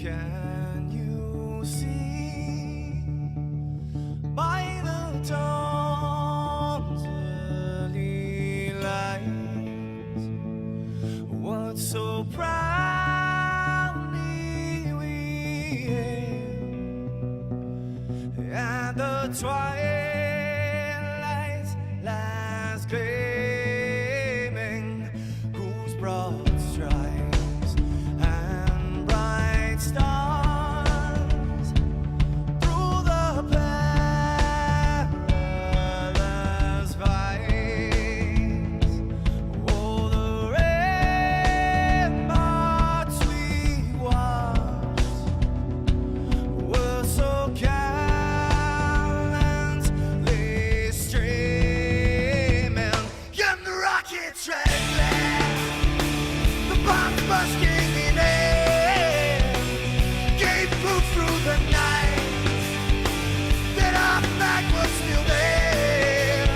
Can you see by the dawn's early light what so proudly we hailed at the twilight's last gleaming, whose broad stripes and bright stars through the perilous fights, oh, the ramparts we watched were so gallantly streaming, and the rockets red glare, the bombs bursting in air, gave proof through the night that our flag was still there.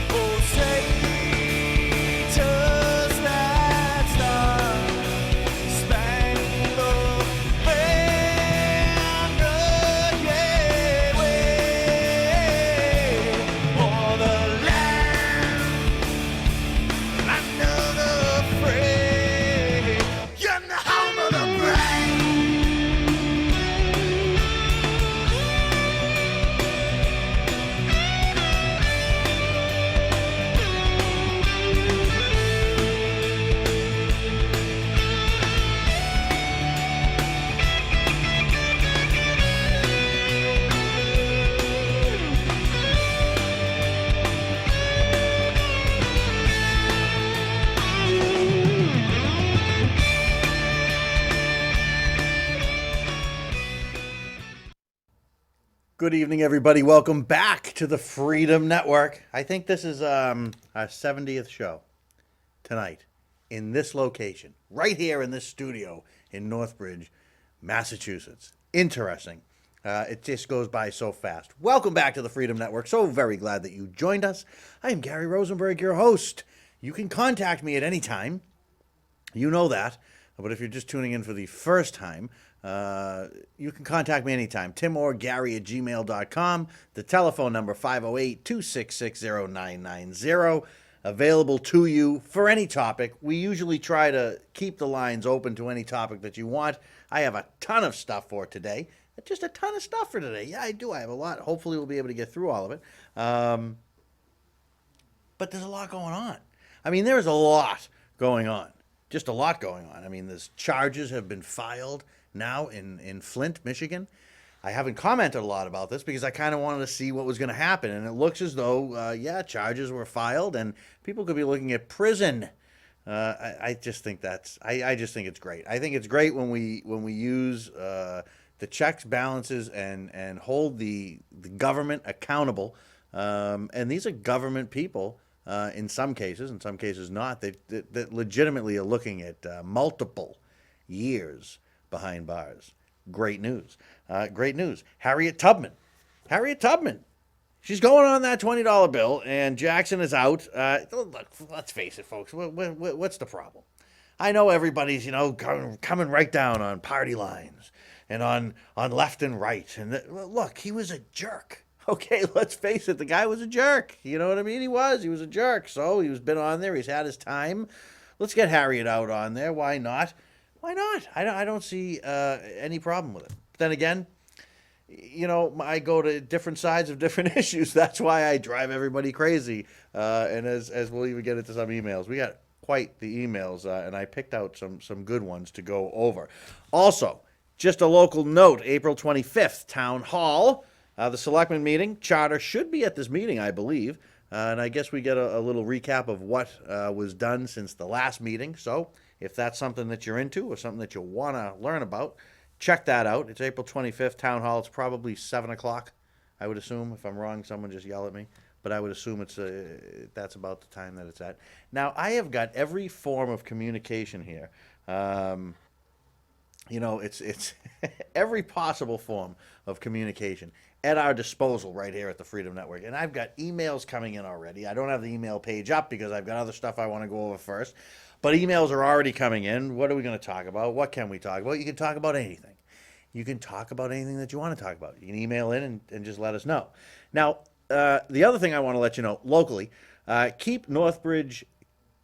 Oh, say does that star-spangled banner yet wave o'er the land under the fray, and the home of the brave. Good evening, everybody. Welcome back to the Freedom Network. I think this is our 70th show tonight in this location, right here in this studio in Northbridge, Massachusetts. Interesting. It just goes by so fast. Welcome back to the Freedom Network. So very glad that you joined us. I am Gary Rosenberg, your host. You can contact me at any time. You know that. But if you're just tuning in for the first time, you can contact me anytime. Tim or Gary at gmail.com. The telephone number 508-266-0990. Available to you for any topic. We usually try to keep the lines open to any topic that you want. I have a ton of stuff for today. Just a ton of stuff for today. Yeah, I do. I have a lot. Hopefully we'll be able to get through all of it. But there's a lot going on. I mean, there's a lot going on. Just a lot going on. I mean, there's charges have been filed now in Flint, Michigan. I haven't commented a lot about this because I kind of wanted to see what was going to happen. And it looks as though, charges were filed and people could be looking at prison. I just think I just think it's great. I think it's great when we use the checks, balances, and hold the government accountable. And these are government people. In some cases not, that legitimately are looking at multiple years behind bars. Great news. Great news. Harriet Tubman. She's going on that $20 bill, and Jackson is out. Look, let's face it, folks. What's the problem? I know everybody's, coming right down on party lines and on left and right. And look, he was a jerk. Okay, let's face it, the guy was a jerk. You know what I mean? He was a jerk. So he's been on there. He's had his time. Let's get Harriet out on there. Why not? I don't see any problem with it. But then again, I go to different sides of different issues. That's why I drive everybody crazy. And as we'll even get into some emails, we got quite the emails, and I picked out some good ones to go over. Also, just a local note, April 25th, Town Hall. The selectmen meeting, charter should be at this meeting, I believe. And I guess we get a little recap of what was done since the last meeting. So if that's something that you're into or something that you want to learn about, check that out. It's April 25th, Town Hall. It's probably 7 o'clock, I would assume. If I'm wrong, someone just yell at me. But I would assume that's about the time that it's at. Now, I have got every form of communication here. It's every possible form of communication at our disposal right here at the Freedom Network. And I've got emails coming in already. I don't have the email page up because I've got other stuff I want to go over first. But emails are already coming in. What are we going to talk about? What can we talk about? You can talk about anything. You can talk about anything that you want to talk about. You can email in and just let us know. Now, the other thing I want to let you know locally, keep Northbridge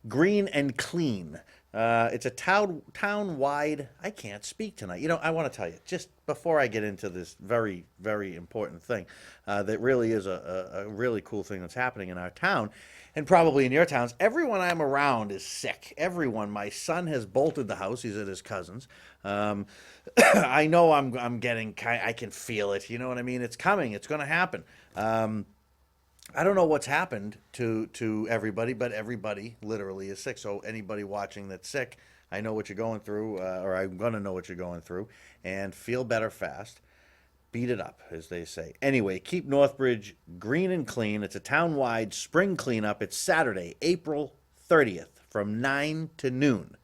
green and clean. It's a town-wide. I can't speak tonight. You know, I want to tell you, just before I get into this very, very important thing, that really is a really cool thing that's happening in our town, and probably in your towns. Everyone I'm around is sick. Everyone. My son has bolted the house. He's at his cousin's. I know I'm getting. I can feel it. You know what I mean? It's coming. It's going to happen. I don't know what's happened to everybody, but everybody literally is sick. So anybody watching that's sick, I know what you're going through, or I'm going to know what you're going through, and feel better fast. Beat it up, as they say. Anyway, keep Northbridge green and clean. It's a town-wide spring cleanup. It's Saturday, April 30th, from 9 to noon.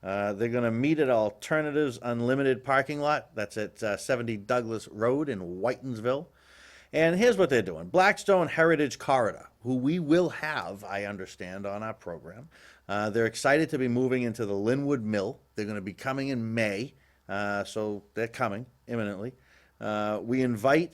They're going to meet at Alternatives Unlimited parking lot. That's at 70 Douglas Road in Whitensville. And here's what they're doing. Blackstone Heritage Corridor, who we will have, I understand, on our program. They're excited to be moving into the Linwood Mill. They're going to be coming in May, so they're coming imminently. We invite,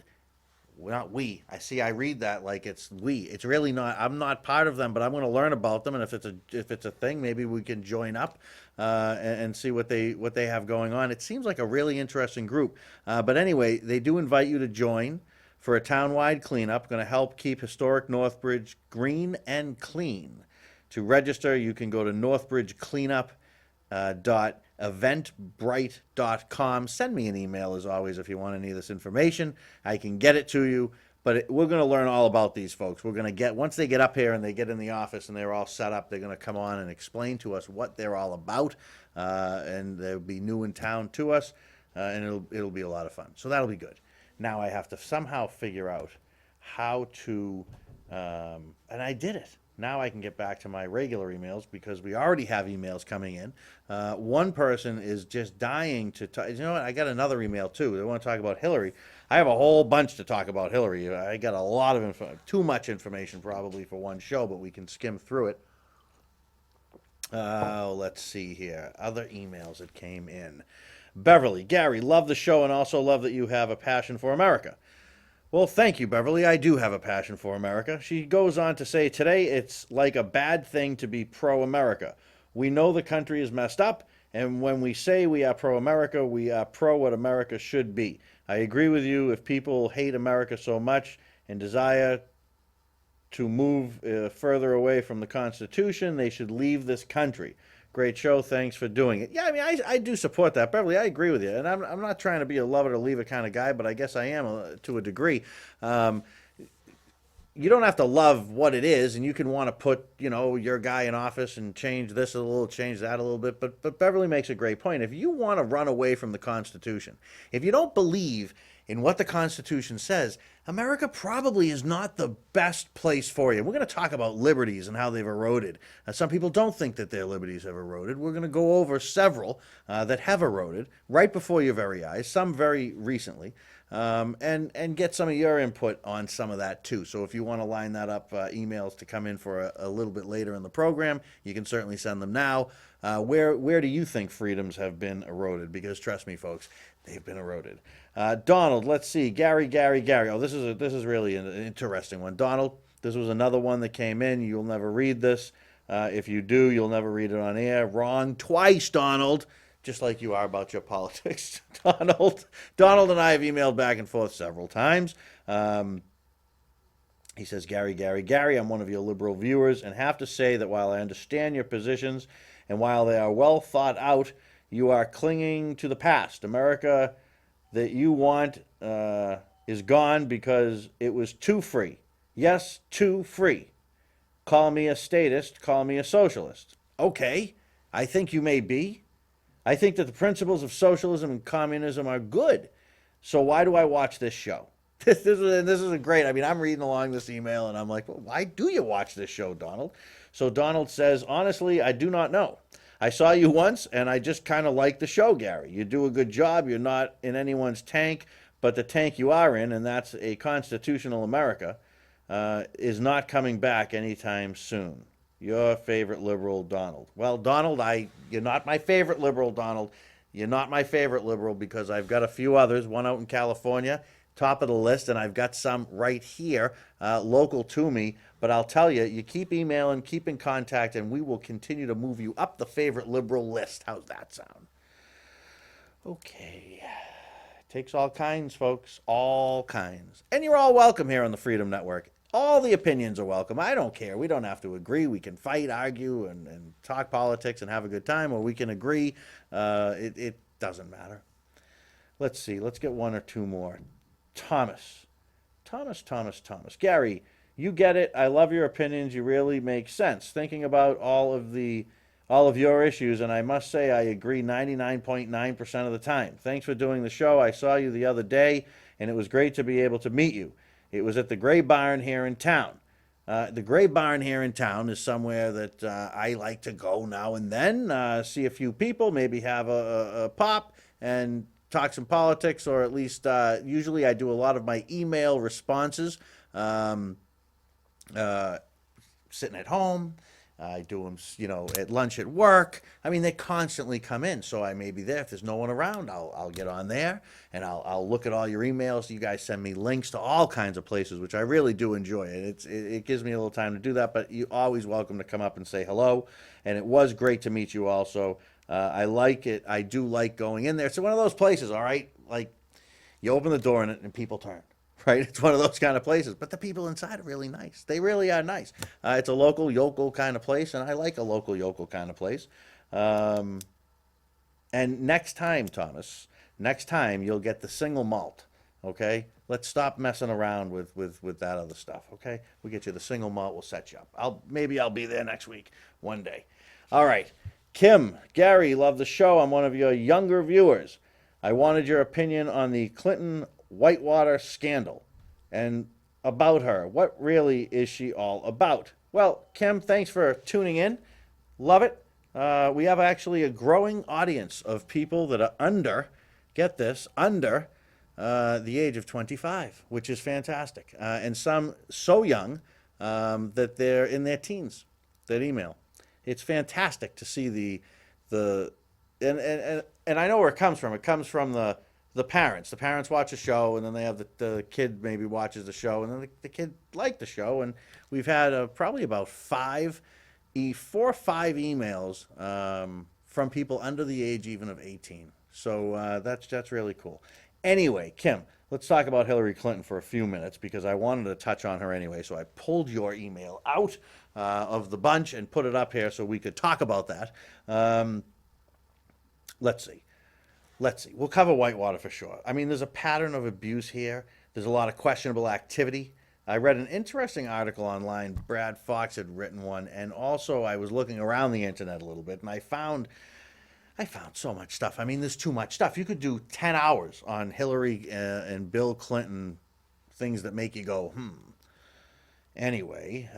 not we, I read that like it's we. It's really not. I'm not part of them, but I'm going to learn about them, and if it's a thing, maybe we can join up and see what they have going on. It seems like a really interesting group. But anyway, they do invite you to join for a town-wide cleanup, going to help keep historic Northbridge green and clean. To register, you can go to northbridgecleanup.eventbrite.com. Send me an email, as always, if you want any of this information. I can get it to you, but we're going to learn all about these folks. We're going to get, once they get up here and they get in the office and they're all set up, they're going to come on and explain to us what they're all about, and they'll be new in town to us, and it'll be a lot of fun. So that'll be good. Now I have to somehow figure out how to, and I did it. Now I can get back to my regular emails because we already have emails coming in. One person is just dying to talk. You know what? I got another email too. They want to talk about Hillary. I have a whole bunch to talk about Hillary. I got a lot of info, too much information probably for one show, but we can skim through it. Let's see here. Other emails that came in. Beverly, Gary, love the show and also love that you have a passion for America. Well, thank you, Beverly. I do have a passion for America. She goes on to say, today it's like a bad thing to be pro-America. We know the country is messed up, and when we say we are pro-America, we are pro what America should be. I agree with you. If people hate America so much and desire to move further away from the Constitution, they should leave this country. Great show. Thanks for doing it. Yeah, I mean, I do support that. Beverly, I agree with you. And I'm not trying to be a love it or leave it kind of guy, but I guess I am to a degree. You don't have to love what it is, and you can want to put, your guy in office and change this a little, change that a little bit. But Beverly makes a great point. If you want to run away from the Constitution, if you don't believe in what the Constitution says, America probably is not the best place for you. We're going to talk about liberties and how they've eroded. Some people don't think that their liberties have eroded. We're going to go over several that have eroded right before your very eyes, some very recently, and get some of your input on some of that too. So if you want to line that up, emails to come in for a little bit later in the program, you can certainly send them now. Where do you think freedoms have been eroded? Because trust me, folks, they've been eroded. Donald, let's see. Gary. Oh, this is really an interesting one. Donald, this was another one that came in. You'll never read this. If you do, you'll never read it on air. Wrong twice, Donald. Just like you are about your politics, Donald. Donald and I have emailed back and forth several times. He says, Gary, I'm one of your liberal viewers and have to say that while I understand your positions and while they are well thought out, you are clinging to the past. America that you want is gone because it was too free. Yes, too free. Call me a statist, call me a socialist. Okay, I think you may be. I think that the principles of socialism and communism are good. So why do I watch this show? This is a great, I'm reading along this email and I'm like, well, why do you watch this show, Donald? So Donald says, honestly, I do not know. I saw you once and I just kind of like the show, Gary. You do a good job. You're not in anyone's tank, but the tank you are in, and that's a constitutional America, is not coming back anytime soon. your favorite liberal, Donald. Well, Donald, you're not my favorite liberal, Donald. You're not my favorite liberal because I've got a few others, one out in California, top of the list, and I've got some right here, local to me. But I'll tell you, you keep emailing, keep in contact, and we will continue to move you up the favorite liberal list. How's that sound? Okay. Takes all kinds, folks. All kinds. And you're all welcome here on the Freedom Network. All the opinions are welcome. I don't care. We don't have to agree. We can fight, argue, and talk politics and have a good time, or we can agree. It doesn't matter. Let's see. Let's get one or two more. Thomas. Gary, you get it. I love your opinions. You really make sense. Thinking about all of your issues, and I must say I agree 99.9% of the time. Thanks for doing the show. I saw you the other day, and it was great to be able to meet you. It was at the Gray Barn here in town. The Gray Barn here in town is somewhere that I like to go now and then, see a few people, maybe have a pop, and talk some politics, or at least usually I do a lot of my email responses sitting at home. I do them, at lunch at work. I mean, they constantly come in, so I may be there. If there's no one around, I'll get on there, and I'll look at all your emails. You guys send me links to all kinds of places, which I really do enjoy. It gives me a little time to do that, but you're always welcome to come up and say hello, and it was great to meet you also. I like it. I do like going in there. It's one of those places, all right? Like, you open the door in it, and people turn. Right, it's one of those kind of places, but the people inside are really nice. They really are nice. It's a local yokel kind of place, and I like a local yokel kind of place. And next time, Thomas, you'll get the single malt. Okay, let's stop messing around with that other stuff. Okay, we'll get you the single malt. We'll set you up. Maybe I'll be there next week, one day. All right, Kim, Gary, love the show. I'm one of your younger viewers. I wanted your opinion on the Clinton Whitewater scandal and about her. What really is she all about? Well, Kim, thanks for tuning in. Love it. We have actually a growing audience of people that are under the age of 25, which is fantastic. And some so young that they're in their teens that email. It's fantastic to see and I know where it comes from. It comes from the parents. The parents watch a show, and then they have the kid maybe watches the show, and then the kid liked the show. And we've had probably about 4 or 5 emails from people under the age even of 18. So that's really cool. Anyway, Kim, let's talk about Hillary Clinton for a few minutes because I wanted to touch on her anyway. So I pulled your email out of the bunch and put it up here so we could talk about that. Let's see. We'll cover Whitewater for sure. I mean, there's a pattern of abuse here. There's a lot of questionable activity. I read an interesting article online. Brad Fox had written one, and also I was looking around the internet a little bit, and I found so much stuff. I mean, there's too much stuff. You could do 10 hours on Hillary and Bill Clinton, things that make you go, Anyway,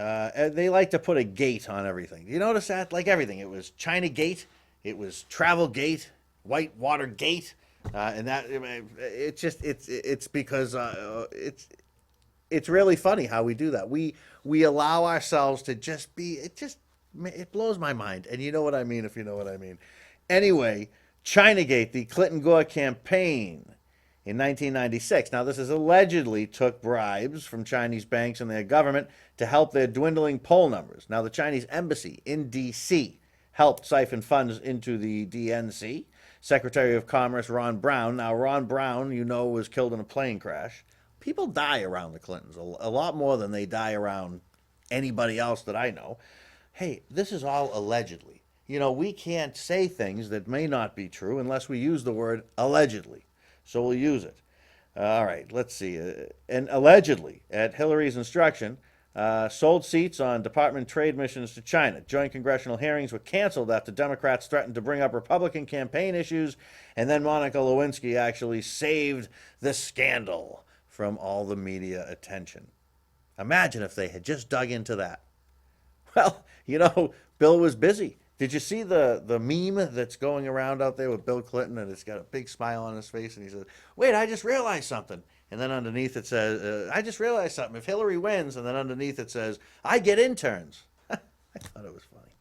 they like to put a gate on everything. You notice that? Like everything. It was China Gate. It was Travel Gate. Whitewater Gate, and that it's because it's really funny how we do that. We allow ourselves to just be. It blows my mind, and you know what I mean if you know what I mean. Anyway, Chinagate, the Clinton Gore campaign in 1996. Now, this is allegedly took bribes from Chinese banks and their government to help their dwindling poll numbers. Now, the Chinese embassy in D.C. helped siphon funds into the DNC. Secretary of Commerce Ron Brown. Now, Ron Brown, was killed in a plane crash. People die around the Clintons, a lot more than they die around anybody else that I know. Hey, this is all allegedly. We can't say things that may not be true unless we use the word allegedly. So we'll use it. All right, let's see. And allegedly, at Hillary's instruction, sold seats on Department trade missions to China. Joint congressional hearings were canceled after Democrats threatened to bring up Republican campaign issues, and then Monica Lewinsky actually saved the scandal from all the media attention. Imagine if they had just dug into that. Well, Bill was busy. Did you see the meme that's going around out there with Bill Clinton, and it's got a big smile on his face, and he says, "Wait, I just realized something." And then underneath it says, I just realized something. If Hillary wins, and then underneath it says, I get interns. I thought it was funny.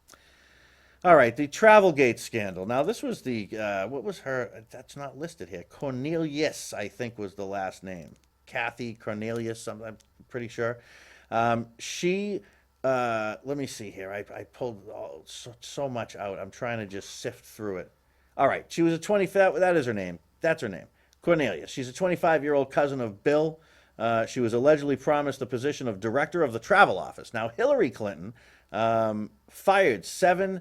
All right, the Travelgate scandal. Now, this was the, what was her, that's not listed here. Cornelius, I think, was the last name. Kathy Cornelius, something, I'm pretty sure. Let me see here. I pulled so much out. I'm trying to just sift through it. All right, she was a 25, that is her name. That's her name. Cornelius. She's a 25-year-old cousin of Bill. She was allegedly promised the position of director of the travel office. Now, Hillary Clinton fired 7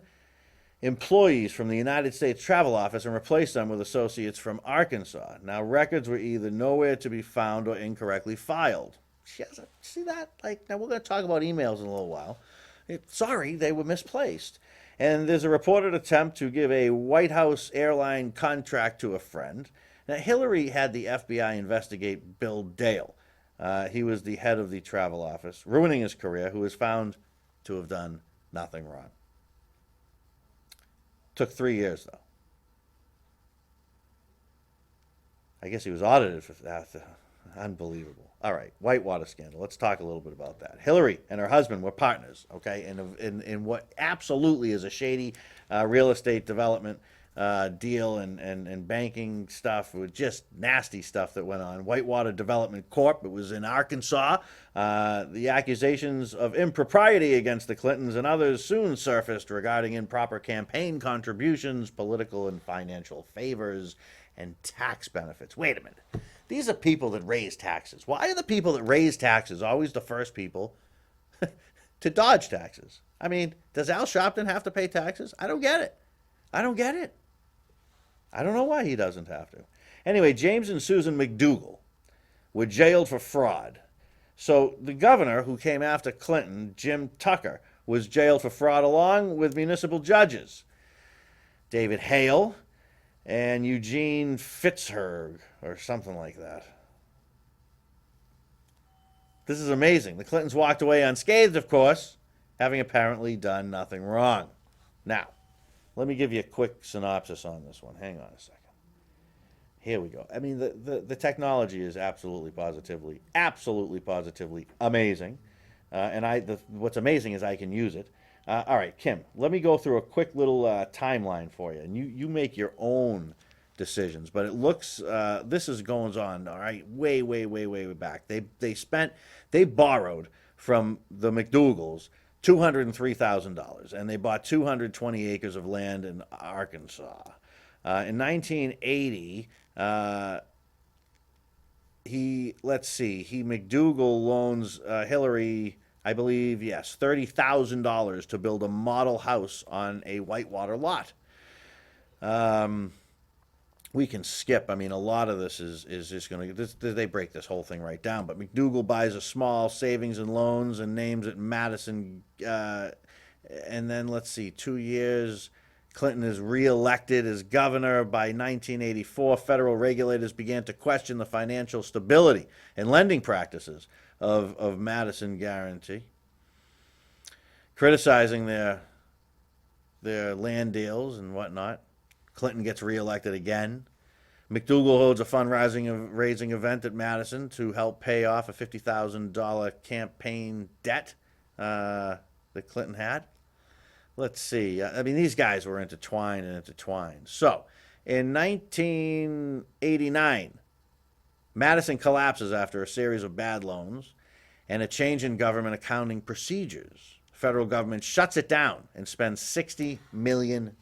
employees from the United States Travel Office and replaced them with associates from Arkansas. Now, records were either nowhere to be found or incorrectly filed. See that? Now we're going to talk about emails in a little while. Sorry, they were misplaced. And there's a reported attempt to give a White House airline contract to a friend. Now, Hillary had the FBI investigate Bill Dale. He was the head of the travel office, ruining his career, who was found to have done nothing wrong. Took 3 years, though. I guess he was audited for that. Unbelievable. All right, Whitewater scandal. Let's talk a little bit about that. Hillary and her husband were partners, okay, in what absolutely is a shady real estate development deal and banking stuff with just nasty stuff that went on. Whitewater Development Corp. It was in Arkansas. The accusations of impropriety against the Clintons and others soon surfaced regarding improper campaign contributions, political and financial favors, and tax benefits. Wait a minute. These are people that raise taxes. Why are the people that raise taxes always the first people to dodge taxes? I mean, does Al Sharpton have to pay taxes? I don't get it. I don't get it. I don't know why he doesn't have to. Anyway, James and Susan McDougal were jailed for fraud. So the governor who came after Clinton, Jim Tucker, was jailed for fraud along with municipal judges. David Hale and Eugene Fitzherg, or something like that. This is amazing. The Clintons walked away unscathed, of course, having apparently done nothing wrong. Now, let me give you a quick synopsis on this one. Hang on a second. Here we go. I mean, the technology is absolutely positively amazing. What's amazing is I can use it. All right, Kim, let me go through a quick little timeline for you, and you make your own decisions. But it looks, this is goings on, all right, way back. They borrowed from the McDougals $203,000, and they bought 220 acres of land in Arkansas. In 1980, McDougal loans Hillary, I believe, yes, $30,000 to build a model house on a Whitewater lot. We can skip. I mean, a lot of this is just going to, they break this whole thing right down. But McDougal buys a small savings and loans and names it Madison. And then, let's see, 2 years, Clinton is reelected as governor. By 1984, federal regulators began to question the financial stability and lending practices of Madison Guaranty, criticizing their land deals and whatnot. Clinton gets reelected again. McDougal holds a fundraising event at Madison to help pay off a $50,000 campaign debt that Clinton had. Let's see. I mean, these guys were intertwined. So, in 1989, Madison collapses after a series of bad loans and a change in government accounting procedures. The federal government shuts it down and spends $60 million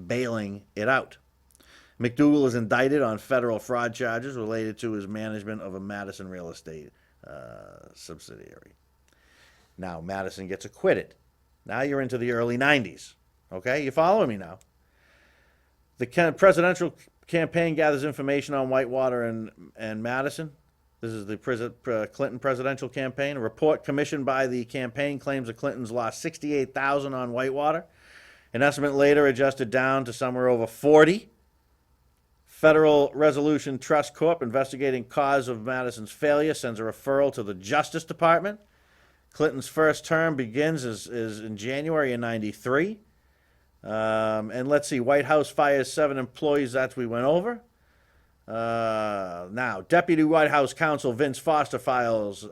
bailing it out. McDougal is indicted on federal fraud charges related to his management of a Madison real estate subsidiary. Now, Madison gets acquitted. Now you're into the early 90s. Okay, you following me now? The presidential campaign gathers information on Whitewater and Madison. This is the Clinton presidential campaign. A report commissioned by the campaign claims the Clintons lost $68,000 on Whitewater. An estimate later adjusted down to somewhere over $40,000. Federal Resolution Trust Corp. Investigating cause of Madison's failure sends a referral to the Justice Department. Clinton's first term begins is in January of 93. And let's see, White House fires 7 employees. That we went over. Now, Deputy White House Counsel Vince Foster files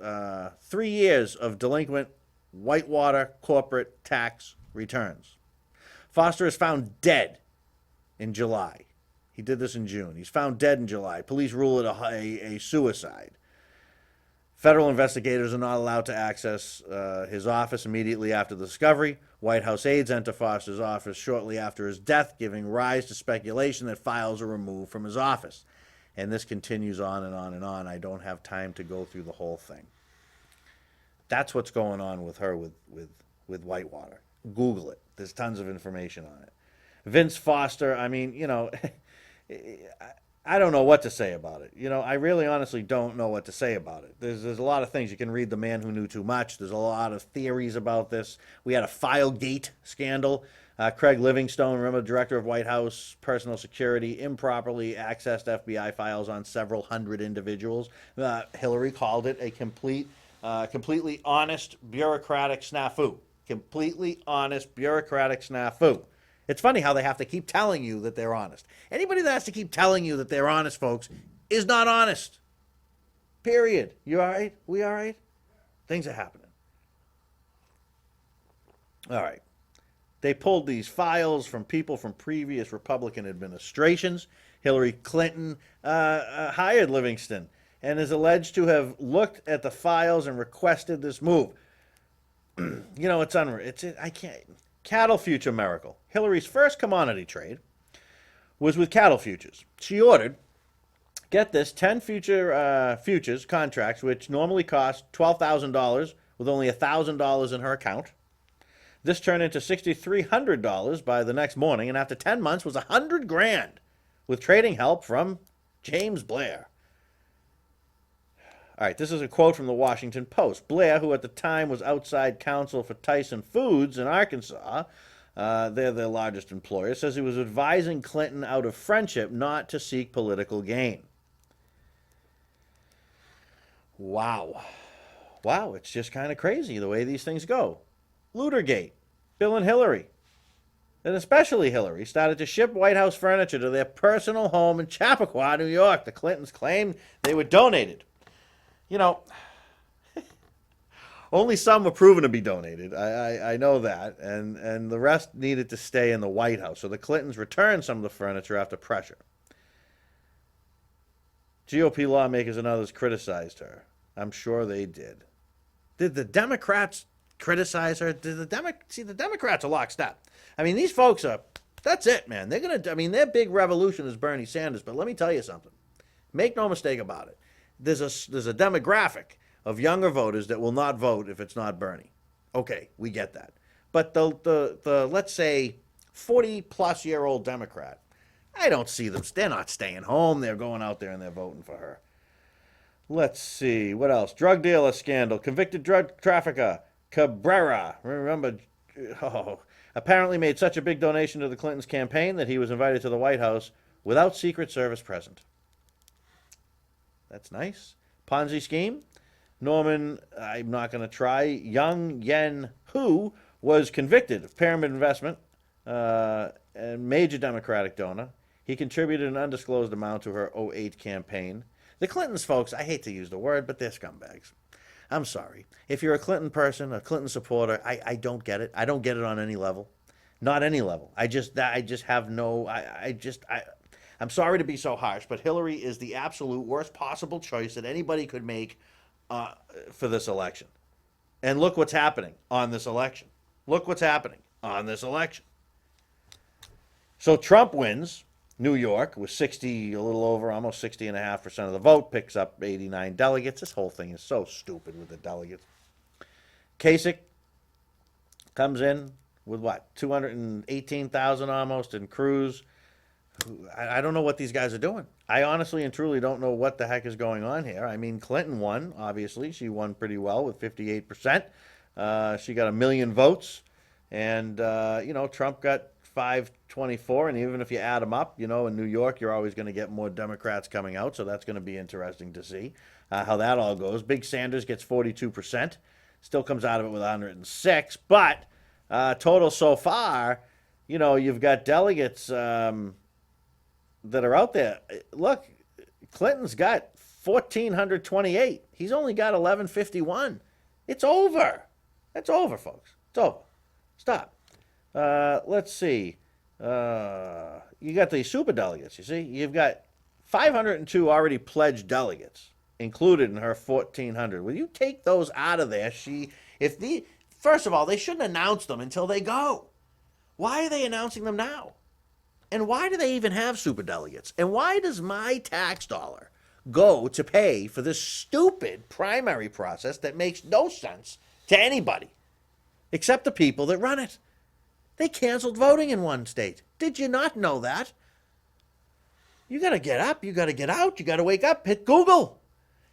3 years of delinquent Whitewater corporate tax returns. Foster is found dead in July. He did this in June. He's found dead in July. Police rule it a suicide. Federal investigators are not allowed to access his office immediately after the discovery. White House aides enter Foster's office shortly after his death, giving rise to speculation that files are removed from his office. And this continues on and on and on. I don't have time to go through the whole thing. That's what's going on with her with Whitewater. Google it. There's tons of information on it. Vince Foster, I mean, you know, I don't know what to say about it. You know, I really honestly don't know what to say about it. There's a lot of things. You can read The Man Who Knew Too Much. There's a lot of theories about this. We had a Filegate scandal. Craig Livingstone, remember, the director of White House Personal Security, improperly accessed FBI files on several hundred individuals. Hillary called it a completely honest bureaucratic snafu. Completely honest bureaucratic snafu. It's funny how they have to keep telling you that they're honest. Anybody that has to keep telling you that they're honest, folks, is not honest. Period. You all right? We all right? Things are happening. All right. They pulled these files from people from previous Republican administrations. Hillary Clinton hired Livingston and is alleged to have looked at the files and requested this move. You know, it's unreal. I can't. Cattle future miracle. Hillary's first commodity trade was with cattle futures. She ordered, get this, 10 futures contracts, which normally cost $12,000 with only $1,000 in her account. This turned into $6,300 by the next morning, and after 10 months was $100,000 with trading help from James Blair. All right, this is a quote from the Washington Post. Blair, who at the time was outside counsel for Tyson Foods in Arkansas, they're their largest employer, says he was advising Clinton out of friendship not to seek political gain. Wow. Wow, it's just kind of crazy the way these things go. Lootergate. Bill and Hillary, and especially Hillary, started to ship White House furniture to their personal home in Chappaqua, New York. The Clintons claimed they were donated. You know, only some were proven to be donated. I know that. And the rest needed to stay in the White House. So the Clintons returned some of the furniture after pressure. GOP lawmakers and others criticized her. I'm sure they did. Did the Democrats criticize her? The Democrats are lockstep. I mean, these folks are, that's it, man. They're going to, I mean, their big revolution is Bernie Sanders. But let me tell you something. Make no mistake about it. There's a demographic of younger voters that will not vote if it's not Bernie. Okay, we get that. But the let's say 40-plus-year-old Democrat, I don't see them. They're not staying home. They're going out there and they're voting for her. Let's see. What else? Drug dealer scandal. Convicted drug trafficker Cabrera. Remember, apparently made such a big donation to the Clintons' campaign that he was invited to the White House without Secret Service present. That's nice. Ponzi scheme. Norman, I'm not going to try, Young Yen Hu was convicted of pyramid investment, a major Democratic donor. He contributed an undisclosed amount to her '08 campaign. The Clintons, folks, I hate to use the word, but they're scumbags. I'm sorry. If you're a Clinton person, a Clinton supporter, I don't get it. I don't get it on any level. Not any level. I just have no, I'm sorry to be so harsh, but Hillary is the absolute worst possible choice that anybody could make for this election. And look what's happening on this election. Look what's happening on this election. So Trump wins New York with 60, a little over, almost 60.5% of the vote, picks up 89 delegates. This whole thing is so stupid with the delegates. Kasich comes in with what, 218,000 almost, and Cruz. I don't know what these guys are doing. I honestly and truly don't know what the heck is going on here. I mean, Clinton won, obviously. She won pretty well with 58%. She got 1 million votes. And, Trump got 524. And even if you add them up, in New York, you're always going to get more Democrats coming out. So that's going to be interesting to see how that all goes. Big Sanders gets 42%. Still comes out of it with 106. But total so far, you've got delegates that are out there. Look, Clinton's got 1,428. He's only got 1,151. It's over. That's over, folks. It's over. Stop. Let's see. You got the super delegates, you see? You've got 502 already pledged delegates included in her 1,400. Will you take those out of there? First of all, they shouldn't announce them until they go. Why are they announcing them now? And why do they even have super delegates? And why does my tax dollar go to pay for this stupid primary process that makes no sense to anybody except the people that run it? They canceled voting in one state. Did you not know that? You got to get up, you got to get out, you got to wake up, hit Google.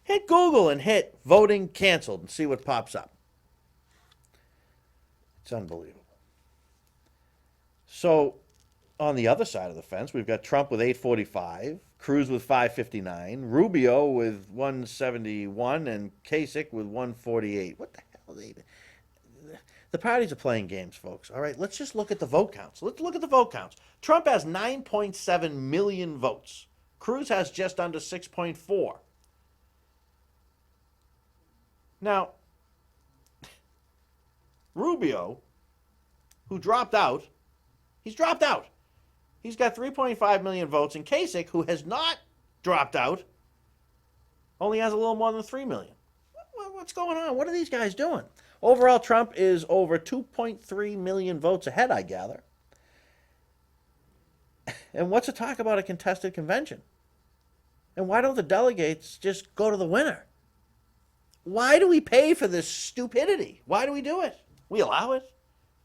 Hit Google and hit voting canceled and see what pops up. It's unbelievable. So, on the other side of the fence, we've got Trump with 845, Cruz with 559, Rubio with 171, and Kasich with 148. What the hell are they? The parties are playing games, folks. All right, let's just look at the vote counts. Let's look at the vote counts. Trump has 9.7 million votes. Cruz has just under 6.4. Now, Rubio, who dropped out, he's dropped out. He's got 3.5 million votes, and Kasich, who has not dropped out, only has a little more than 3 million. What's going on? What are these guys doing? Overall, Trump is over 2.3 million votes ahead, I gather. And what's the talk about a contested convention? And why don't the delegates just go to the winner? Why do we pay for this stupidity? Why do we do it? We allow it.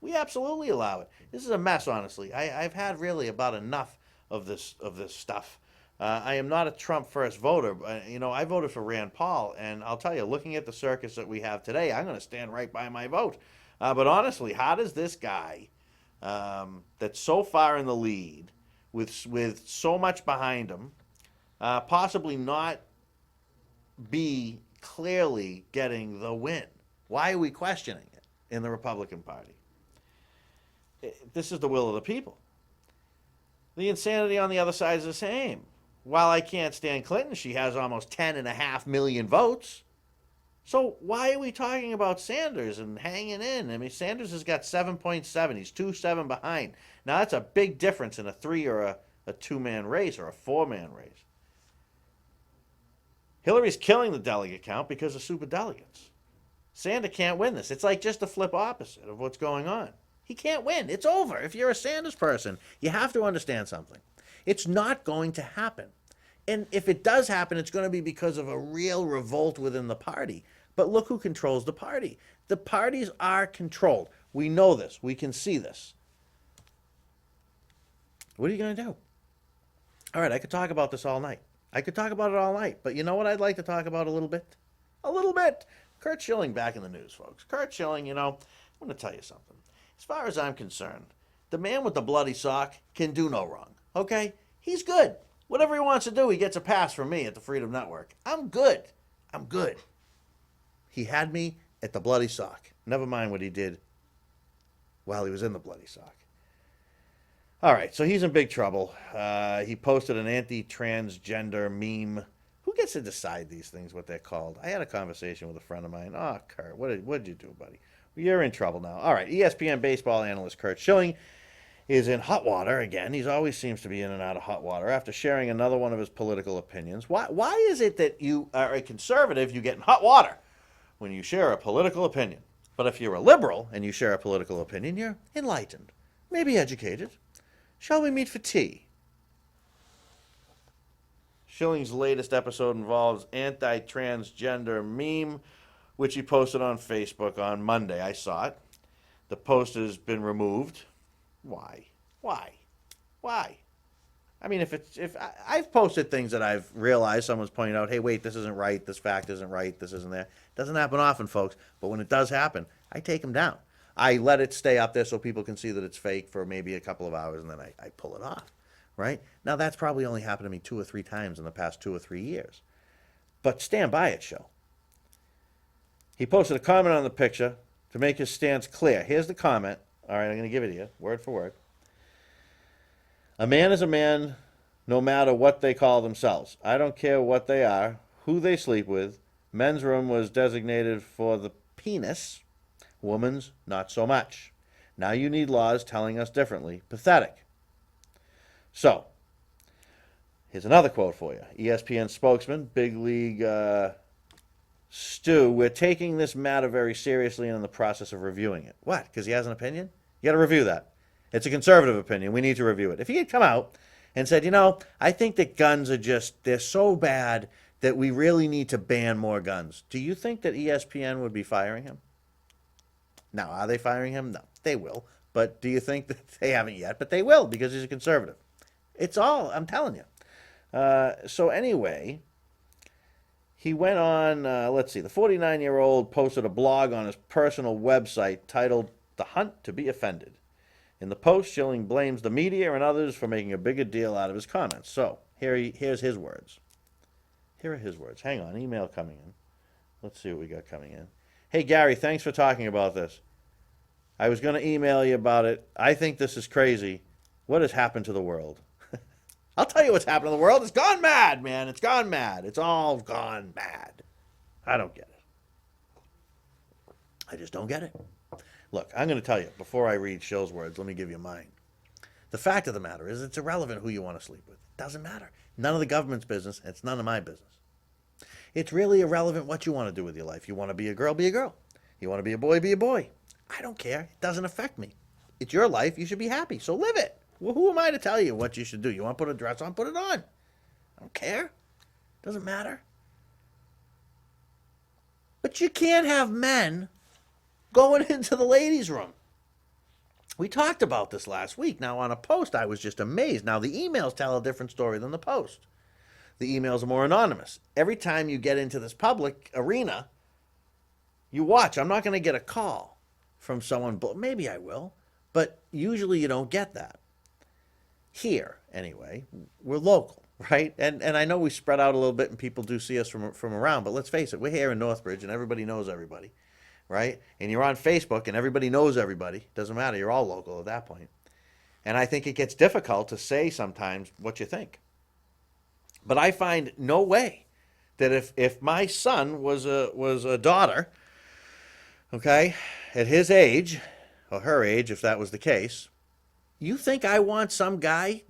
We absolutely allow it. This is a mess, honestly. I've had really about enough of this stuff. I am not a Trump first voter. I voted for Rand Paul, and I'll tell you, looking at the circus that we have today, I'm going to stand right by my vote. But honestly, how does this guy that's so far in the lead, with so much behind him, possibly not be clearly getting the win? Why are we questioning it in the Republican Party? This is the will of the people. The insanity on the other side is the same. While I can't stand Clinton, she has almost 10.5 million votes. So why are we talking about Sanders and hanging in? I mean, Sanders has got 7.7. He's 2.7 behind. Now, that's a big difference in a 3 or a 2-man race or a 4-man race. Hillary's killing the delegate count because of super delegates. Sanders can't win this. It's like just the flip opposite of what's going on. He can't win. It's over. If you're a Sanders person, you have to understand something. It's not going to happen. And if it does happen, it's going to be because of a real revolt within the party. But look who controls the party. The parties are controlled. We know this. We can see this. What are you going to do? All right, I could talk about this all night. I could talk about it all night. But you know what I'd like to talk about a little bit? A little bit. Curt Schilling back in the news, folks. Curt Schilling, I'm going to tell you something. As far as I'm concerned, the man with the bloody sock can do no wrong. Okay? He's good. Whatever he wants to do, he gets a pass from me at the Freedom Network. I'm good. I'm good. He had me at the bloody sock. Never mind what he did while he was in the bloody sock. All right, so he's in big trouble. He posted an anti-transgender meme. Who gets to decide these things, what they're called? I had a conversation with a friend of mine. Oh, Curt, what did you do, buddy? You're in trouble now. All right, ESPN baseball analyst Curt Schilling is in hot water again. He always seems to be in and out of hot water after sharing another one of his political opinions. Why is it that you are a conservative, you get in hot water when you share a political opinion? But if you're a liberal and you share a political opinion, you're enlightened, maybe educated. Shall we meet for tea? Schilling's latest episode involves anti-transgender meme, which he posted on Facebook on Monday. I saw it. The post has been removed. Why? I mean, if I've posted things that I've realized someone's pointed out, hey, wait, this isn't right, this fact isn't right, this isn't there. It doesn't happen often, folks, but when it does happen, I take them down. I let it stay up there so people can see that it's fake for maybe a couple of hours, and then I pull it off, right? Now, that's probably only happened to me 2 or 3 times in the past 2 or 3 years. But stand by it, show. He posted a comment on the picture to make his stance clear. Here's the comment. All right, I'm going to give it to you, word for word. A man is a man no matter what they call themselves. I don't care what they are, who they sleep with. Men's room was designated for the penis, Women's, not so much. Now you need laws telling us differently. Pathetic. So, here's another quote for you. ESPN spokesman, big league Stu, we're taking this matter very seriously and in the process of reviewing it. What? Because he has an opinion? You got to review that. It's a conservative opinion. We need to review it. If he had come out and said, I think that guns they're so bad that we really need to ban more guns, do you think that ESPN would be firing him? Now, are they firing him? No, they will. But do you think that they haven't yet? But they will because he's a conservative. It's all, I'm telling you. So anyway, he went on, let's see, the 49-year-old posted a blog on his personal website titled The Hunt to be Offended. In the post, Schilling blames the media and others for making a bigger deal out of his comments. So here's his words. Here are his words. Hang on, email coming in. Let's see what we got coming in. Hey, Gary, thanks for talking about this. I was going to email you about it. I think this is crazy. What has happened to the world? I'll tell you what's happened to the world. It's gone mad, man. It's gone mad. It's all gone mad. I don't get it. I just don't get it. Look, I'm going to tell you, before I read Shill's words, let me give you mine. The fact of the matter is it's irrelevant who you want to sleep with. It doesn't matter. None of the government's business. It's none of my business. It's really irrelevant what you want to do with your life. You want to be a girl, be a girl. You want to be a boy, be a boy. I don't care. It doesn't affect me. It's your life. You should be happy. So live it. Well, who am I to tell you what you should do? You want to put a dress on? Put it on. I don't care. Doesn't matter. But you can't have men going into the ladies' room. We talked about this last week. Now, on a post, I was just amazed. Now, the emails tell a different story than the post. The emails are more anonymous. Every time you get into this public arena, you watch. I'm not going to get a call from someone, but maybe I will. But usually you don't get that. Here, anyway, we're local, right? And I know we spread out a little bit and people do see us from around, but let's face it, we're here in Northbridge and everybody knows everybody, right? And you're on Facebook and everybody knows everybody. Doesn't matter. You're all local at that point. And I think it gets difficult to say sometimes what you think. But I find no way that if my son was a daughter, okay, at his age, or her age, if that was the case, you think I want some guy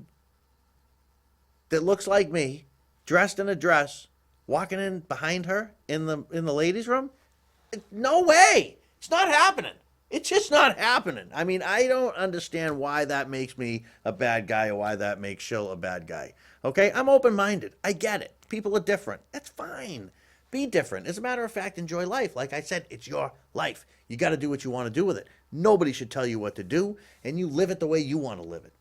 that looks like me, dressed in a dress, walking in behind her in the ladies' room? No way. It's not happening. It's just not happening. I mean, I don't understand why that makes me a bad guy or why that makes Schill a bad guy. Okay? I'm open-minded. I get it. People are different. That's fine. Be different. As a matter of fact, enjoy life. Like I said, it's your life. You got to do what you want to do with it. Nobody should tell you what to do, and you live it the way you want to live it.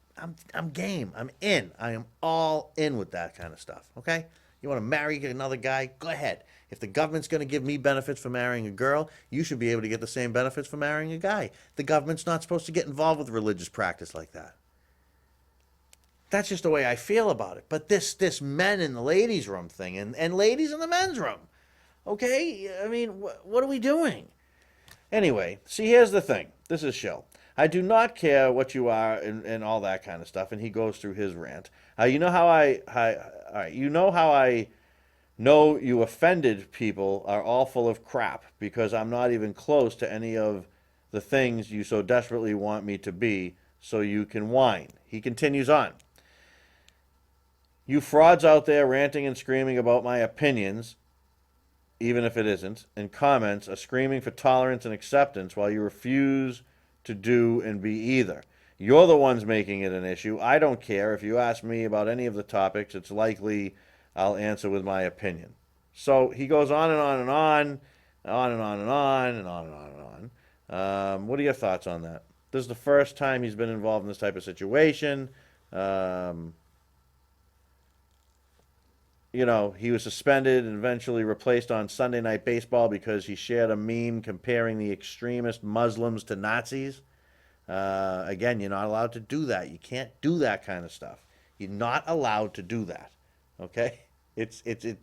I'm game. I'm in. I am all in with that kind of stuff. Okay? You want to marry another guy? Go ahead. If the government's going to give me benefits for marrying a girl, you should be able to get the same benefits for marrying a guy. The government's not supposed to get involved with religious practice like that. That's just the way I feel about it. But this men in the ladies' room thing and ladies in the men's room, okay? I mean, what are we doing? Anyway, see, here's the thing. This is Schill. I do not care what you are and all that kind of stuff. And he goes through his rant. You know how I know you offended people are all full of crap because I'm not even close to any of the things you so desperately want me to be so you can whine. He continues on. You frauds out there ranting and screaming about my opinions, even if it isn't, and comments are screaming for tolerance and acceptance while you refuse to do and be either. You're the ones making it an issue. I don't care. If you ask me about any of the topics, it's likely I'll answer with my opinion. So he goes on and on and on, on and on and on and on and on and on. What are your thoughts on that? This is the first time he's been involved in this type of situation. He was suspended and eventually replaced on Sunday Night Baseball because he shared a meme comparing the extremist Muslims to Nazis. Again, you're not allowed to do that. You can't do that kind of stuff. You're not allowed to do that. Okay? It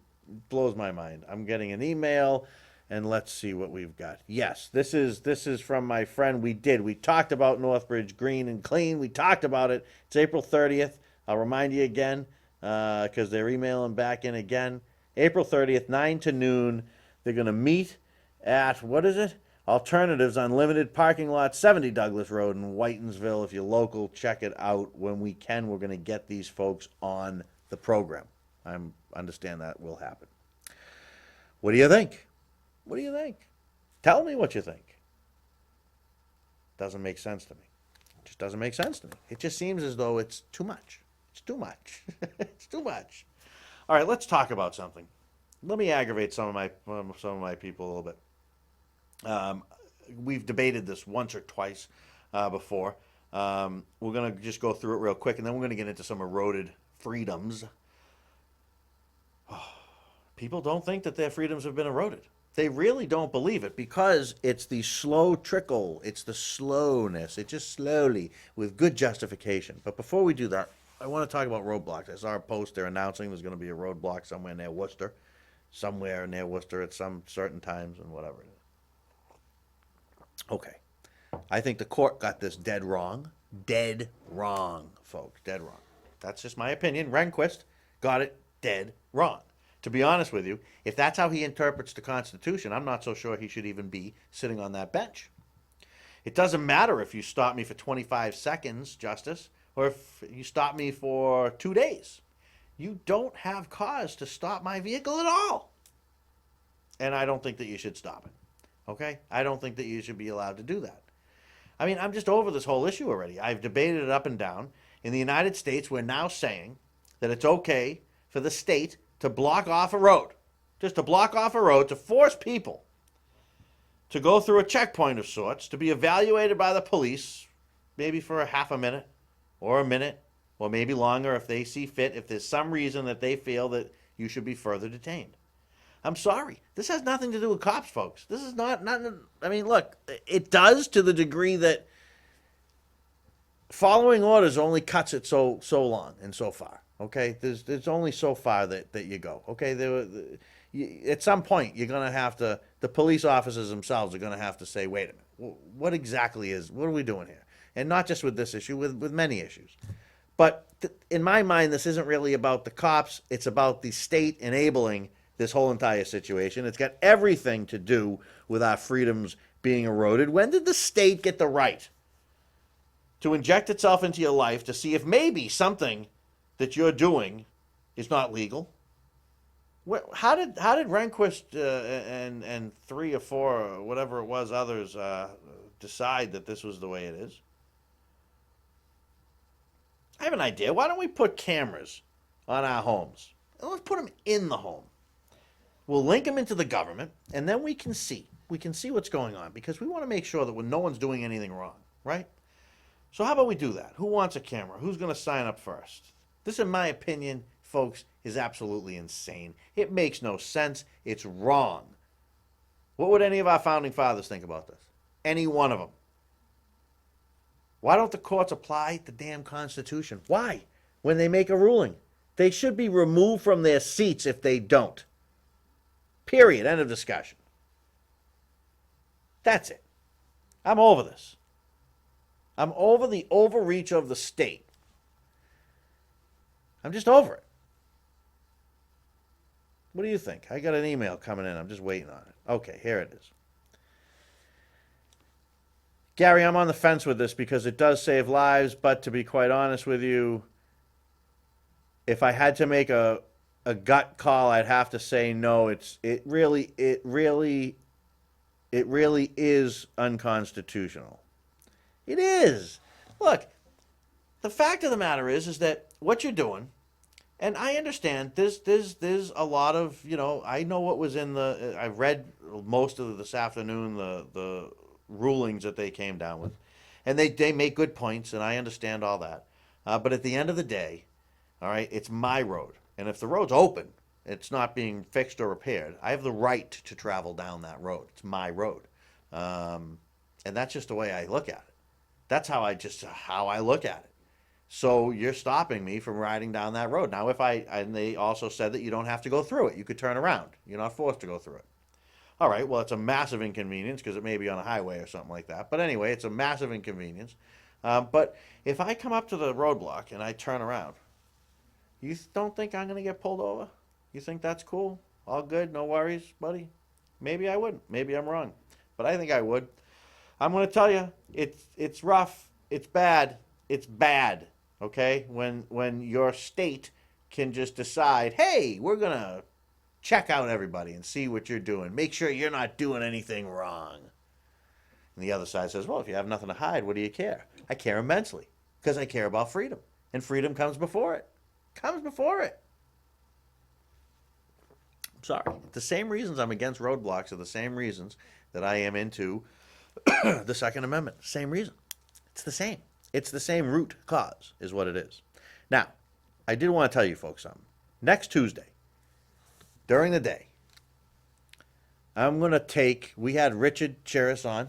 blows my mind. I'm getting an email, and let's see what we've got. Yes, this is from my friend. We talked about Northbridge Green and Clean. We talked about it. It's April 30th. I'll remind you again because they're emailing back in again. April 30th, 9 to noon. They're going to meet at, what is it? Alternatives Unlimited parking lot, 70 Douglas Road in Whitensville. If you're local, check it out. When we can, we're going to get these folks on the program. I understand that will happen. What do you think? What do you think? Tell me what you think. Doesn't make sense to me. It just doesn't make sense to me. It just seems as though it's too much. It's too much. It's too much. All right, let's talk about something. Let me aggravate some of my people a little bit. We've debated this once or twice before. We're going to just go through it real quick, and then we're going to get into some eroded freedoms. People don't think that their freedoms have been eroded. They really don't believe it because it's the slow trickle. It's the slowness. It just slowly, with good justification. But before we do that, I want to talk about roadblocks. I saw a post there announcing there's going to be a roadblock somewhere near Worcester. Somewhere near Worcester at some certain times and whatever it is. Okay. I think the court got this dead wrong. Dead wrong, folks. Dead wrong. That's just my opinion. Rehnquist got it dead wrong. To be honest with you, if that's how he interprets the Constitution, I'm not so sure he should even be sitting on that bench. It doesn't matter if you stop me for 25 seconds, Justice, or if you stop me for 2 days. You don't have cause to stop my vehicle at all. And I don't think that you should stop it. Okay? I don't think that you should be allowed to do that. I mean, I'm just over this whole issue already. I've debated it up and down. In the United States, we're now saying that it's okay for the state to block off a road. Just to block off a road, to force people to go through a checkpoint of sorts, to be evaluated by the police, maybe for a half a minute, or a minute, or maybe longer if they see fit, if there's some reason that they feel that you should be further detained. I'm sorry. This has nothing to do with cops, folks. This is not I mean, look, it does to the degree that following orders only cuts it so long and so far. Okay, there's only so far that you go. Okay, at some point you're gonna have to. The police officers themselves are gonna have to say, wait a minute, what are we doing here? And not just with this issue, with many issues. But in my mind, this isn't really about the cops. It's about the state enabling this whole entire situation. It's got everything to do with our freedoms being eroded. When did the state get the right to inject itself into your life to see if maybe something that you're doing is not legal? How did Rehnquist and 3 or 4 or whatever it was others decide that this was the way it is? I have an idea. Why don't we put cameras on our homes? And let's put them in the home. We'll link them into the government, and then we can see. We can see what's going on because we want to make sure that no one's doing anything wrong, right? So how about we do that? Who wants a camera? Who's going to sign up first? This, in my opinion, folks, is absolutely insane. It makes no sense. It's wrong. What would any of our founding fathers think about this? Any one of them. Why don't the courts apply the damn Constitution? Why? When they make a ruling. They should be removed from their seats if they don't. Period. End of discussion. That's it. I'm over this. I'm over the overreach of the state. I'm just over it. What do you think? I got an email coming in. I'm just waiting on it. Okay, here it is. Gary, I'm on the fence with this because it does save lives, but to be quite honest with you, if I had to make a gut call, I'd have to say no. It really is unconstitutional. It is. Look, the fact of the matter is that what you're doing, and I understand there's a lot of, I know what was in I read most of this afternoon, the rulings that they came down with, and they make good points, and I understand all that. But at the end of the day, all right, it's my road. And if the road's open, it's not being fixed or repaired, I have the right to travel down that road. It's my road. And that's just the way I look at it. That's how I look at it. So you're stopping me from riding down that road. Now, and they also said that you don't have to go through it. You could turn around. You're not forced to go through it. All right, well, it's a massive inconvenience because it may be on a highway or something like that. But anyway, it's a massive inconvenience. But if I come up to the roadblock and I turn around, you don't think I'm going to get pulled over? You think that's cool? All good? No worries, buddy? Maybe I wouldn't. Maybe I'm wrong. but I think I would. I'm going to tell you, it's rough, it's bad, it's bad. Okay, when your state can just decide, hey, we're gonna check out everybody and see what you're doing, make sure you're not doing anything wrong. And the other side says, well, if you have nothing to hide, what do you care? I care immensely because I care about freedom, and freedom comes before it. Comes before it. I'm sorry. The same reasons I'm against roadblocks are the same reasons that I am into the Second Amendment. Same reason. It's the same. It's the same root cause, is what it is. Now, I did want to tell you folks something. Next Tuesday, during the day, I'm going to take, we had Richard Cheris on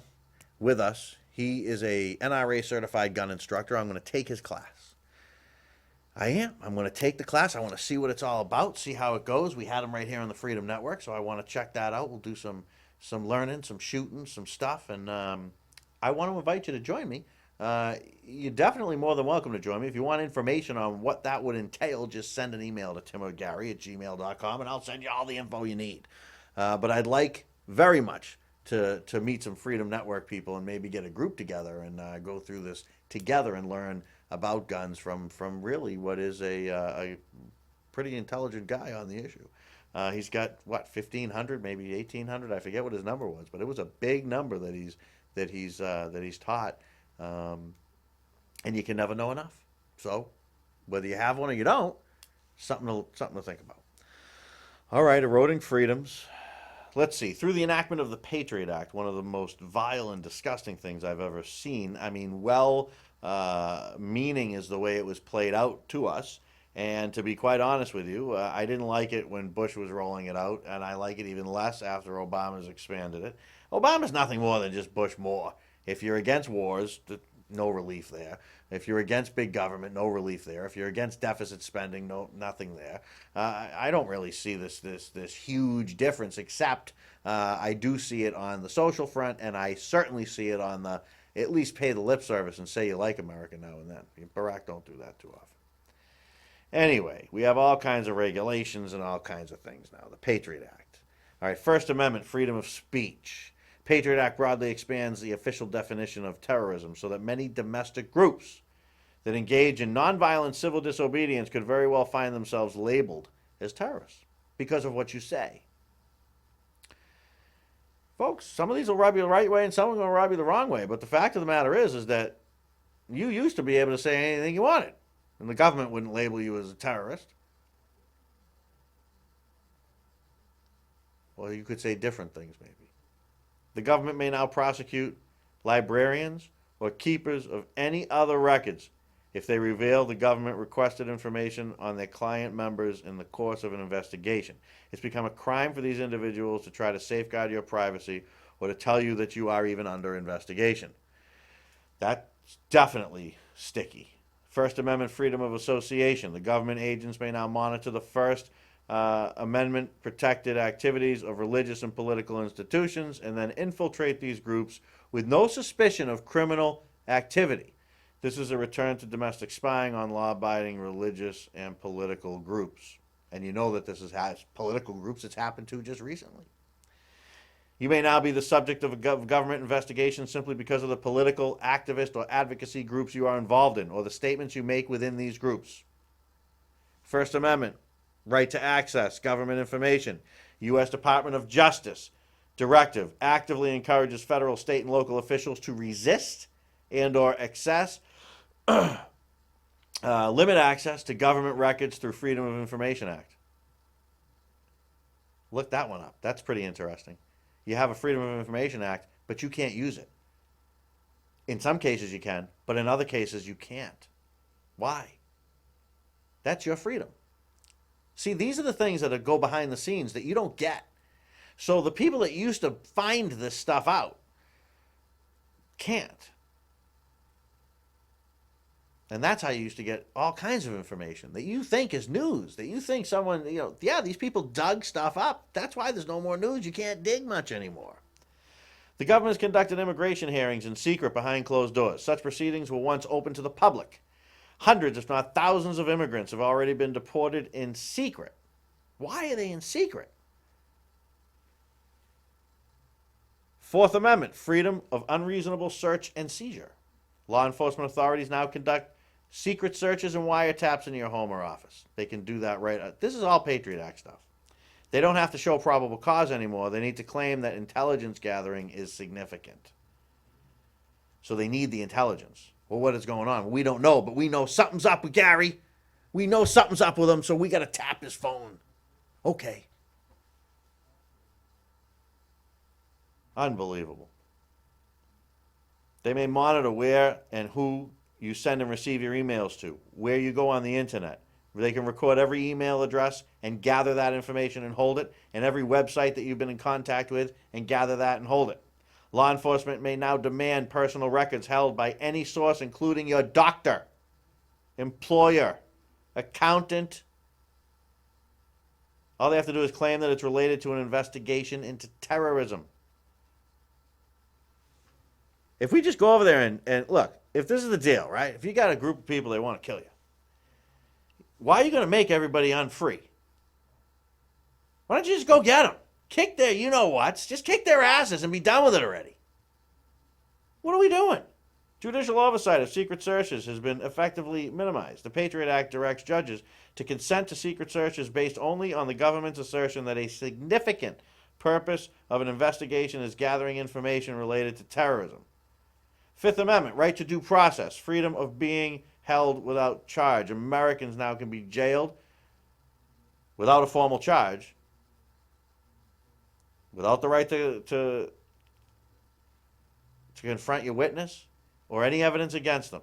with us. He is a NRA certified gun instructor. I'm going to take his class. I am. I'm going to take the class. I want to see what it's all about, see how it goes. We had him right here on the Freedom Network, so I want to check that out. We'll do some learning, some shooting, some stuff, and I want to invite you to join me. You're definitely more than welcome to join me. If you want information on what that would entail, just send an email to timorgary@gmail.com, and I'll send you all the info you need. But I'd like very much to meet some Freedom Network people and maybe get a group together and go through this together and learn about guns from really what is a pretty intelligent guy on the issue. He's got what, 1,500, maybe 1,800. I forget what his number was, but it was a big number that he's taught. And you can never know enough. So whether you have one or you don't, something to think about. All right, eroding freedoms. Let's see. Through the enactment of the Patriot Act, one of the most vile and disgusting things I've ever seen. I mean, meaning is the way it was played out to us. And to be quite honest with you, I didn't like it when Bush was rolling it out, and I like it even less after Obama's expanded it. Obama's nothing more than just Bush more. If you're against wars, no relief there. If you're against big government, no relief there. If you're against deficit spending, nothing there. I don't really see this huge difference, except I do see it on the social front, and I certainly see it on the at least pay the lip service and say you like America now and then. Barack don't do that too often. Anyway, we have all kinds of regulations and all kinds of things now. The Patriot Act. All right, First Amendment, freedom of speech. Patriot Act broadly expands the official definition of terrorism so that many domestic groups that engage in nonviolent civil disobedience could very well find themselves labeled as terrorists because of what you say. Folks, some of these will rub you the right way and some of them will rub you the wrong way, but the fact of the matter is that you used to be able to say anything you wanted, and the government wouldn't label you as a terrorist. Well, you could say different things, maybe. The government may now prosecute librarians or keepers of any other records if they reveal the government requested information on their client members in the course of an investigation. It's become a crime for these individuals to try to safeguard your privacy or to tell you that you are even under investigation. That's definitely sticky. First Amendment freedom of association. The government agents may now monitor the First Amendment protected activities of religious and political institutions and then infiltrate these groups with no suspicion of criminal activity. This is a return to domestic spying on law-abiding religious and political groups. And you know that this has political groups it's happened to just recently. You may now be the subject of a government investigation simply because of the political, activist, or advocacy groups you are involved in or the statements you make within these groups. First Amendment. Right to access government information. U.S. Department of Justice directive actively encourages federal, state, and local officials to resist and or limit access to government records through Freedom of Information Act. Look that one up. That's pretty interesting. You have a Freedom of Information Act, but you can't use it. In some cases you can, but in other cases you can't. Why? That's your freedom. See, these are the things that go behind the scenes that you don't get. So the people that used to find this stuff out can't. And that's how you used to get all kinds of information that you think is news, that you think someone, these people dug stuff up. That's why there's no more news. You can't dig much anymore. The government has conducted immigration hearings in secret behind closed doors. Such proceedings were once open to the public. Hundreds, if not thousands, of immigrants have already been deported in secret. Why are they in secret? Fourth Amendment, freedom of unreasonable search and seizure. Law enforcement authorities now conduct secret searches and wiretaps in your home or office. They can do that right. This is all Patriot Act stuff. They don't have to show probable cause anymore. They need to claim that intelligence gathering is significant. So they need the intelligence. Well, what is going on? We don't know, but we know something's up with Gary. We know something's up with him, so we got to tap his phone. Okay. Unbelievable. They may monitor where and who you send and receive your emails to, where you go on the internet. They can record every email address and gather that information and hold it, and every website that you've been in contact with and gather that and hold it. Law enforcement may now demand personal records held by any source, including your doctor, employer, accountant. All they have to do is claim that it's related to an investigation into terrorism. If we just go over there and look, if this is the deal, right? If you got a group of people that want to kill you, why are you going to make everybody unfree? Why don't you just go get them? Kick their you-know-whats. Just kick their asses and be done with it already. What are we doing? Judicial oversight of secret searches has been effectively minimized. The Patriot Act directs judges to consent to secret searches based only on the government's assertion that a significant purpose of an investigation is gathering information related to terrorism. Fifth Amendment, right to due process, freedom of being held without charge. Americans now can be jailed without a formal charge, without the right to confront your witness or any evidence against them.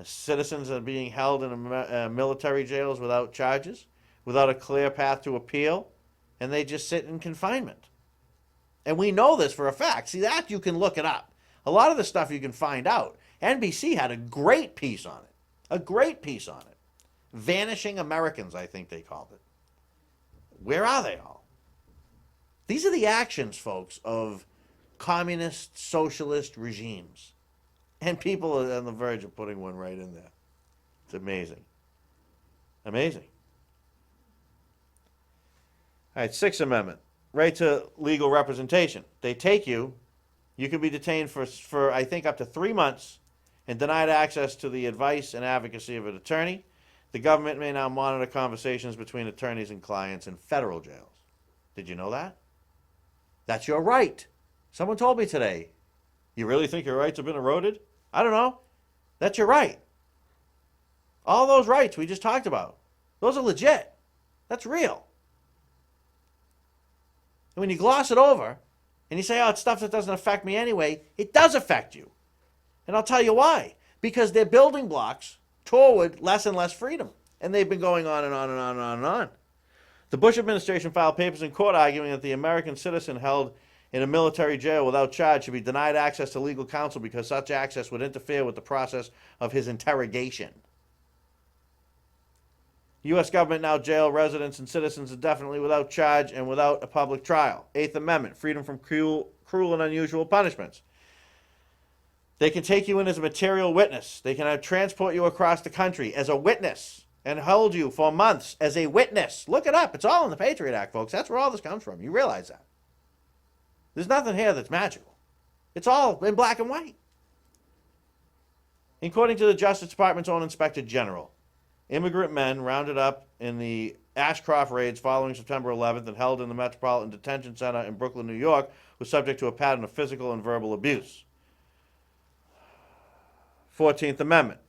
Citizens are being held in military jails without charges, without a clear path to appeal, and they just sit in confinement. And we know this for a fact. See, that you can look it up. A lot of the stuff you can find out. NBC had a great piece on it. A great piece on it. Vanishing Americans, I think they called it. Where are they all? These are the actions, folks, of communist, socialist regimes. And people are on the verge of putting one right in there. It's amazing. Amazing. All right, Sixth Amendment. Right to legal representation. They take you. You can be detained for I think, up to 3 months and denied access to the advice and advocacy of an attorney. The government may now monitor conversations between attorneys and clients in federal jails. Did you know that? That's your right. Someone told me today. You really think your rights have been eroded? I don't know. That's your right. All those rights we just talked about, those are legit. That's real. And when you gloss it over and you say, oh, it's stuff that doesn't affect me anyway, it does affect you. And I'll tell you why. Because they're building blocks toward less and less freedom. And they've been going on and on and on and on and on. The Bush administration filed papers in court arguing that the American citizen held in a military jail without charge should be denied access to legal counsel because such access would interfere with the process of his interrogation. U.S. government now jail residents and citizens indefinitely without charge and without a public trial. Eighth Amendment, freedom from cruel and unusual punishments. They can take you in as a material witness. They can transport you across the country as a witness and hold you for months as a witness. Look it up. It's all in the Patriot Act, folks. That's where all this comes from. You realize that. There's nothing here that's magical. It's all in black and white. According to the Justice Department's own Inspector General, immigrant men rounded up in the Ashcroft raids following September 11th and held in the Metropolitan Detention Center in Brooklyn, New York, were subject to a pattern of physical and verbal abuse. 14th Amendment,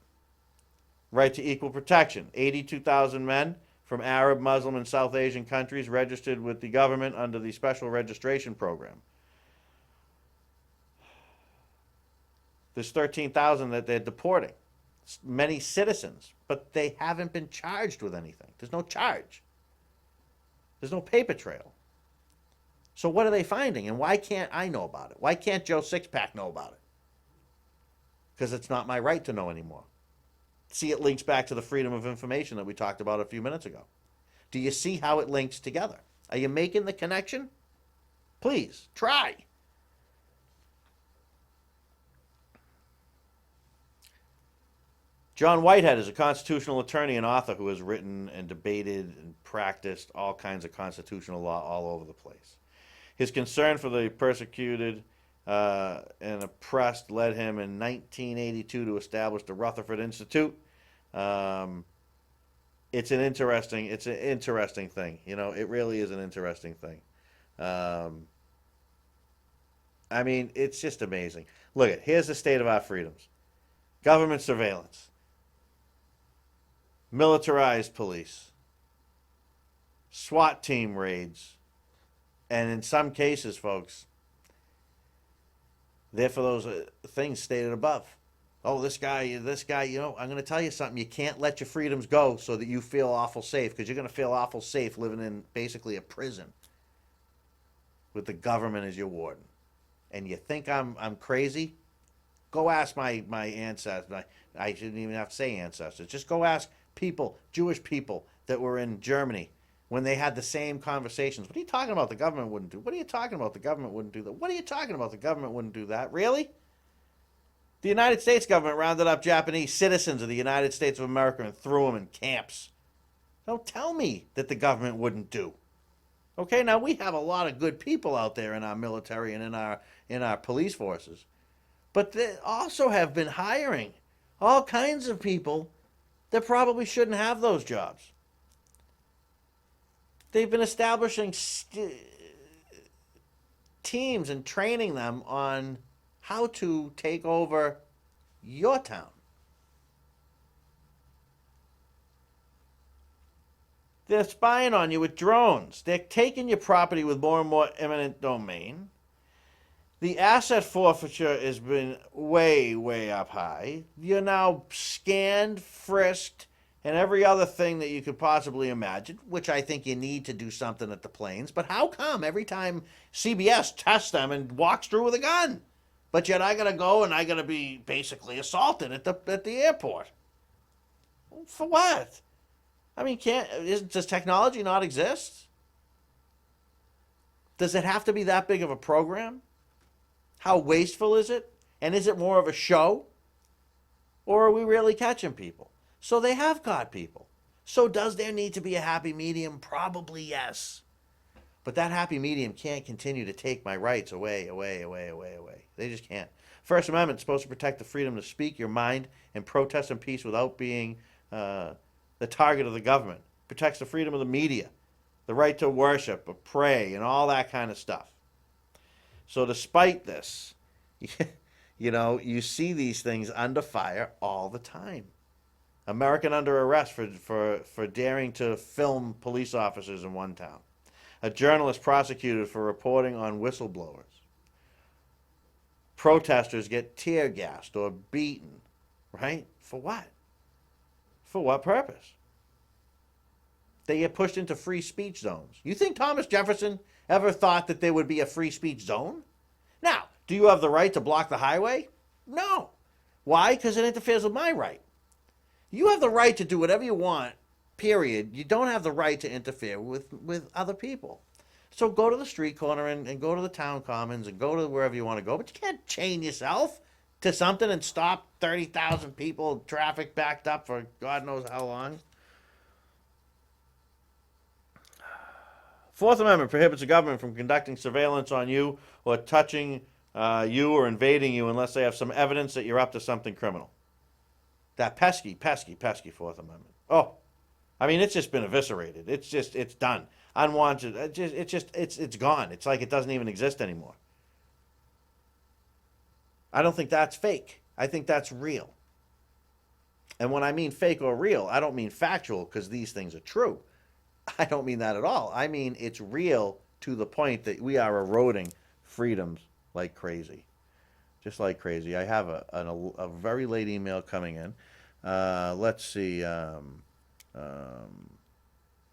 right to equal protection. 82,000 men from Arab, Muslim, and South Asian countries registered with the government under the Special Registration Program. There's 13,000 that they're deporting. Many citizens, but they haven't been charged with anything. There's no charge. There's no paper trail. So what are they finding, and why can't I know about it? Why can't Joe Sixpack know about it? Because it's not my right to know anymore. See, it links back to the freedom of information that we talked about a few minutes ago. Do you see how it links together? Are you making the connection? Please, try. John Whitehead is a constitutional attorney and author who has written and debated and practiced all kinds of constitutional law all over the place. His concern for the persecuted and oppressed led him in 1982 to establish the Rutherford Institute. It's an interesting thing. You know, it really is an interesting thing. I mean, it's just amazing. Look at here's the state of our freedoms: government surveillance, militarized police, SWAT team raids, and in some cases, folks, they're for those things stated above. Oh, this guy, you know, I'm going to tell you something. You can't let your freedoms go so that you feel awful safe, because you're going to feel awful safe living in basically a prison with the government as your warden. And you think I'm crazy? Go ask my ancestors. I shouldn't even have to say ancestors. Just go ask people, Jewish people that were in Germany when they had the same conversations. What are you talking about? The government wouldn't do. What are you talking about? The government wouldn't do that. What are you talking about? The government wouldn't do that. Really? The United States government rounded up Japanese citizens of the United States of America and threw them in camps. Don't tell me that the government wouldn't do. Okay, now we have a lot of good people out there in our military and in our police forces, but they also have been hiring all kinds of people that probably shouldn't have those jobs. They've been establishing teams and training them on how to take over your town. They're spying on you with drones. They're taking your property with more and more eminent domain. The asset forfeiture has been way, way up high. You're now scanned, frisked, and every other thing that you could possibly imagine, which I think you need to do something at the planes. But how come every time CBS tests them and walks through with a gun? But yet I got to go and I got to be basically assaulted at the airport. For what? I mean, does technology not exist? Does it have to be that big of a program? How wasteful is it? And is it more of a show? Or are we really catching people? So they have caught people. So does there need to be a happy medium? Probably yes. But that happy medium can't continue to take my rights away. They just can't. First Amendment is supposed to protect the freedom to speak your mind and protest in peace without being the target of the government. Protects the freedom of the media, the right to worship, or pray, and all that kind of stuff. So despite this, you know, you see these things under fire all the time. American under arrest for daring to film police officers in one town. A journalist prosecuted for reporting on whistleblowers. Protesters get tear gassed or beaten, right? For what? For what purpose? They get pushed into free speech zones. You think Thomas Jefferson ever thought that there would be a free speech zone? Now, do you have the right to block the highway? No. Why? Because it interferes with my right. You have the right to do whatever you want, period. You don't have the right to interfere with other people. So go to the street corner and go to the town commons and go to wherever you want to go. But you can't chain yourself to something and stop 30,000 people, traffic backed up for God knows how long. Fourth Amendment prohibits the government from conducting surveillance on you or touching you or invading you unless they have some evidence that you're up to something criminal. That pesky Fourth Amendment. Oh, I mean, it's just been eviscerated. It's done. Unwanted. It's gone. It's like it doesn't even exist anymore. I don't think that's fake. I think that's real. And when I mean fake or real, I don't mean factual because these things are true. I don't mean that at all. I mean it's real to the point that we are eroding freedoms like crazy. Just like crazy. I have a very late email coming in. Let's see.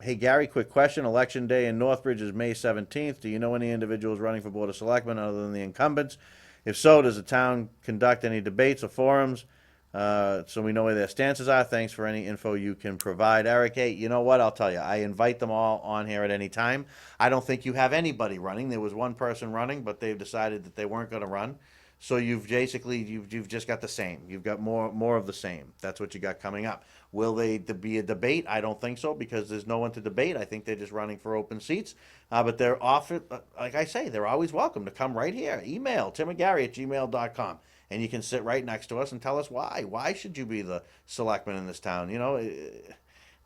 Hey, Gary, quick question. Election day in Northbridge is May 17th. Do you know any individuals running for Board of Selectmen other than the incumbents? If so, does the town conduct any debates or forums so we know where their stances are? Thanks for any info you can provide. Eric, hey, you know what? I'll tell you. I invite them all on here at any time. I don't think you have anybody running. There was one person running, but they've decided that they weren't going to run. So you've just got the same. You've got more of the same. That's what you got coming up. Will they be a debate? I don't think so because there's no one to debate. I think they're just running for open seats. But they're often, like I say, they're always welcome to come right here. Email timandgary@gmail.com. And you can sit right next to us and tell us why. Why should you be the selectman in this town?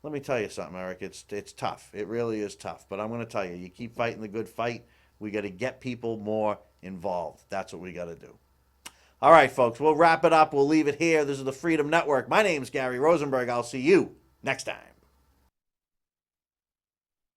Let me tell you something, Eric. It's tough. It really is tough. But I'm going to tell you, you keep fighting the good fight. We got to get people more involved. That's what we got to do. All right, folks, we'll wrap it up. We'll leave it here. This is the Freedom Network. My name's Gary Rosenberg. I'll see you next time.